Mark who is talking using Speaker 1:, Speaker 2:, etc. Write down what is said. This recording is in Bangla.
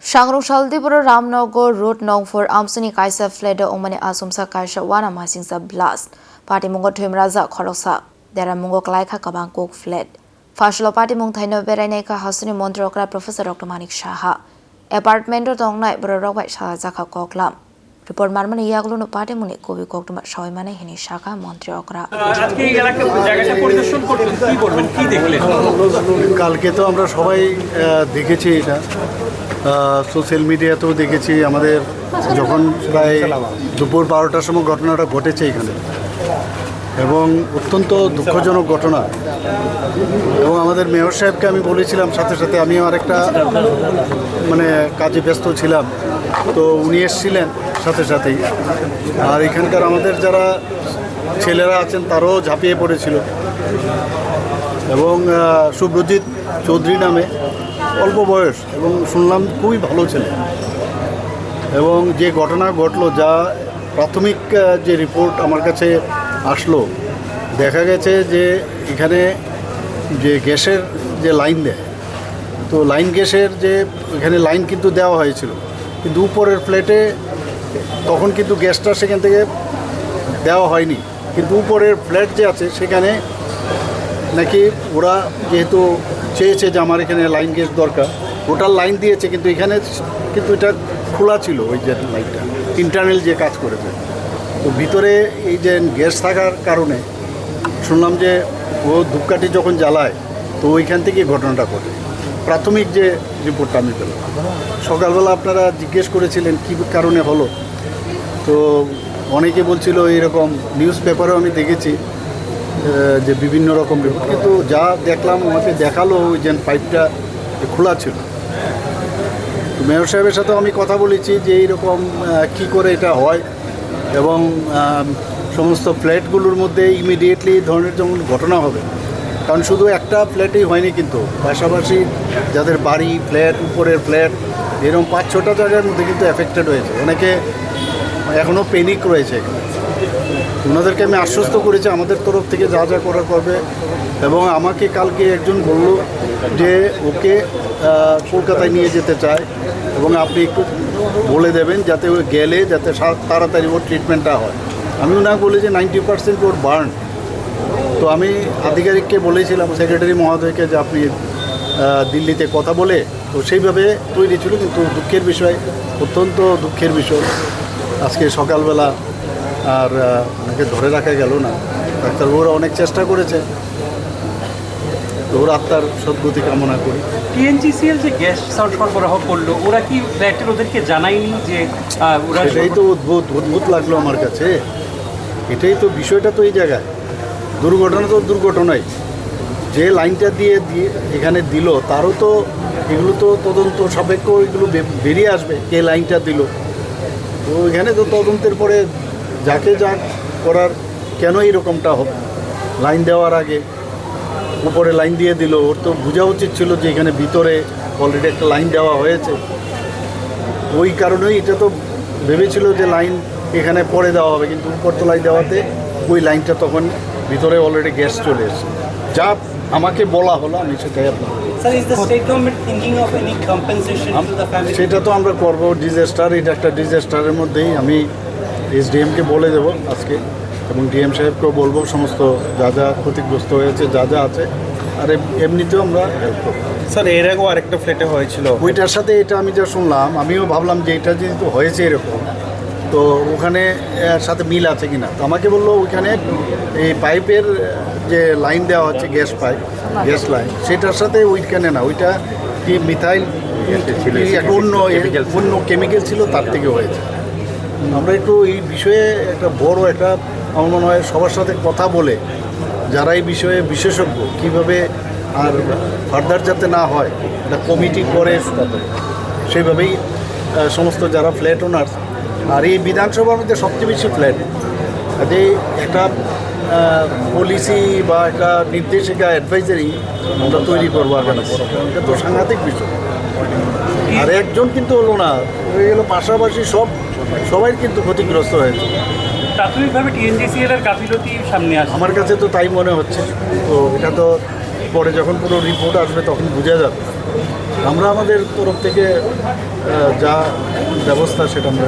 Speaker 1: Shangrong Shaldipur Ramnagar Road Nong for Amsuni Kaisa fled Omani Asumsa Kaisa Wana Masingsa blast. Party Mungo Tim Raza Korosa. There are Mungo Klaika Kabangkok fled. Fashlo Party Mung Taino Bereneka Hasuni Montrokra Professor Dr. Manik Shaha. Apartment Tong Night Bro White Shazaka Koklam. Report Marmani Yagluno Party Muni Kobi Kokuma Shoimane Hini Shaka Montrokra.
Speaker 2: কালকে তো আমরা সবাই দেখেছি এটা সোশ্যাল মিডিয়াতেও দেখেছি আমাদের যখন প্রায় দুপুর 12টার সময় ঘটনাটা ঘটেছে এখানে এবং অত্যন্ত দুঃখজনক ঘটনা এবং আমাদের মেয়র সাহেবকে আমি বলেছিলাম সাথে সাথে আমি আরেকটা মানে কাজে ব্যস্ত ছিলাম তো উনি এসেছিলেন সাথে সাথেই আর এখানকার আমাদের যারা ছেলেরা আছেন তারাও ঝাঁপিয়ে পড়েছিল এবং শুভ্রজিৎ চৌধুরী নামে অল্প বয়স এবং শুনলাম খুবই ভালো ছেলে এবং যে ঘটনা ঘটলো যা প্রাথমিক যে রিপোর্ট আমার কাছে আসলো দেখা গেছে যে এখানে যে গ্যাসের যে লাইন দেয় তো লাইন গ্যাসের যে এখানে লাইন কিন্তু দেওয়া হয়েছিল কিন্তু উপরের ফ্ল্যাটে তখন কিন্তু গ্যাসটা সেখান থেকে দেওয়া হয়নি কিন্তু উপরের ফ্ল্যাট যে আছে সেখানে নাকি ওরা যেহেতু চেয়েছে যে আমার এখানে লাইন গ্যাস দরকার ওটার লাইন দিয়েছে কিন্তু এখানে কিন্তু এটা খোলা ছিল ওই যে লাইনটা ইন্টারনাল যে কাজ করেছে তো ভিতরে এই যে গ্যাস থাকার কারণে শুনলাম যে ও ধূপকাঠি যখন জ্বালায় তো ওইখান থেকেই ঘটনাটা ঘটে প্রাথমিক যে রিপোর্টটা আমি পেলাম সকালবেলা আপনারা জিজ্ঞেস করেছিলেন কী কারণে হলো তো অনেকে বলছিল এইরকম নিউজ পেপারেও আমি দেখেছি যে বিভিন্ন রকম কিন্তু যা দেখলাম আমাকে দেখালো ওই যে পাইপটা খোলা ছিল তো মেয়র সাহেবের সাথেও আমি কথা বলেছি যে এইরকম কী করে এটা হয় এবং সমস্ত ফ্ল্যাটগুলোর মধ্যে ইমিডিয়েটলি ধরনের যেমন ঘটনা হবে কারণ শুধু একটা ফ্ল্যাটেই হয়নি কিন্তু পাশাপাশি যাদের বাড়ি ফ্ল্যাট উপরের ফ্ল্যাট এরকম 5-6টা জায়গার মধ্যে কিন্তু এফেক্টেড হয়েছে অনেকে এখনও পেনিক রয়েছে এখানে ওনাদেরকে আমি আশ্বস্ত করেছি আমাদের তরফ থেকে যা যা করা করবে এবং আমাকে কালকে একজন বলল যে ওকে কলকাতায় নিয়ে যেতে চায় এবং আপনি একটু বলে দেবেন যাতে ও গেলে যাতে তাড়াতাড়ি ওর ট্রিটমেন্টটা হয় আমি ওনাকে বলি যে 90% ওর বার্ন তো আমি আধিকারিককে বলেছিলাম সেক্রেটারি মহোদয়কে যে আপনি দিল্লিতে কথা বলে তো সেইভাবে তৈরি ছিল কিন্তু দুঃখের বিষয় অত্যন্ত দুঃখের বিষয় আজকে সকালবেলা আর ওনাকে ধরে রাখা গেল না ডাক্তারবাবুরা অনেক চেষ্টা করেছে তো ওর আত্মার সদ্গতি কামনা করি
Speaker 3: টিএনজিসিএল যে গ্যাস সরবরাহ করলো ওরা কি ফ্ল্যাটের ওদেরকে জানায়নি যে ওরা
Speaker 2: এটাই তো অদ্ভুত লাগলো আমার কাছে এটাই তো বিষয়টা তো এই জায়গায় দুর্ঘটনা তো দুর্ঘটনাই যে লাইনটা দিয়ে এখানে দিল তারও তো এগুলো তো তদন্ত সাপেক্ষ এগুলো বেরিয়ে আসবে কে লাইনটা দিল তো এখানে তো তদন্তের পরে যাকে যা করার কেন এইরকমটা হবে লাইন দেওয়ার আগে উপরে লাইন দিয়ে দিল ওর তো বোঝা উচিত ছিল যে এখানে ভিতরে অলরেডি একটা লাইন দেওয়া হয়েছে ওই কারণেই এটা তো ভেবেছিল যে লাইন এখানে পরে দেওয়া হবে কিন্তু উপরতলায় দেওয়াতে ওই লাইনটা তখন ভিতরে অলরেডি গ্যাস চলে এসেছে যা আমাকে বলা হলো আমি সেটাই আপনার সেটা তো আমরা করবো ডিজাস্টার এটা একটা ডিজাস্টারের মধ্যেই আমি এসডিএমকে বলে দেবো আজকে এবং ডিএম সাহেবকেও বলবো সমস্ত যা যা ক্ষতিগ্রস্ত হয়েছে যা যা আছে আর এমনিতেও আমরা হেল্প করবো
Speaker 4: স্যার এর আগেও আরেকটা ফ্ল্যাটে হয়েছিল
Speaker 2: ওইটার সাথে এটা আমি যা শুনলাম আমিও ভাবলাম যে এটা যেহেতু হয়েছে এরকম তো ওখানে সাথে মিল আছে কিনা তো আমাকে বললো ওইখানে এই পাইপের যে লাইন দেওয়া হচ্ছে গ্যাস লাইন সেটার সাথে ওইখানে না ওইটা কি মিথাইল অন্য কেমিক্যাল ছিল তার থেকে হয়েছে আমরা একটু এই বিষয়ে একটা বড় একটা আমার মনে হয় সবার সাথে কথা বলে যারা এই বিষয়ে বিশেষজ্ঞ কীভাবে আর ফার্দার যাতে না হয় একটা কমিটি করে সেইভাবেই সমস্ত যারা ফ্ল্যাট ওনার আর এই বিধানসভার মধ্যে সবচেয়ে বেশি ফ্ল্যাট কাজে একটা পলিসি বা একটা নির্দেশিকা অ্যাডভাইজারি আমরা তৈরি করবো আগামী এটা তো সাংঘাতিক বিষয় আর একজন কিন্তু হলো না হয়ে গেলো পাশাপাশি সবাই কিন্তু ক্ষতিগ্রস্ত হয়েছে
Speaker 3: প্রাথমিকভাবে টিএনজিসিএল এর গাফিলতি সামনে আসে
Speaker 2: আমার কাছে তো তাই মনে হচ্ছে তো এটা তো পরে যখন পুরো রিপোর্ট আসবে তখন বোঝা যাবে। আমরা আমাদের তরফ থেকে যা ব্যবস্থা সেটা আমরা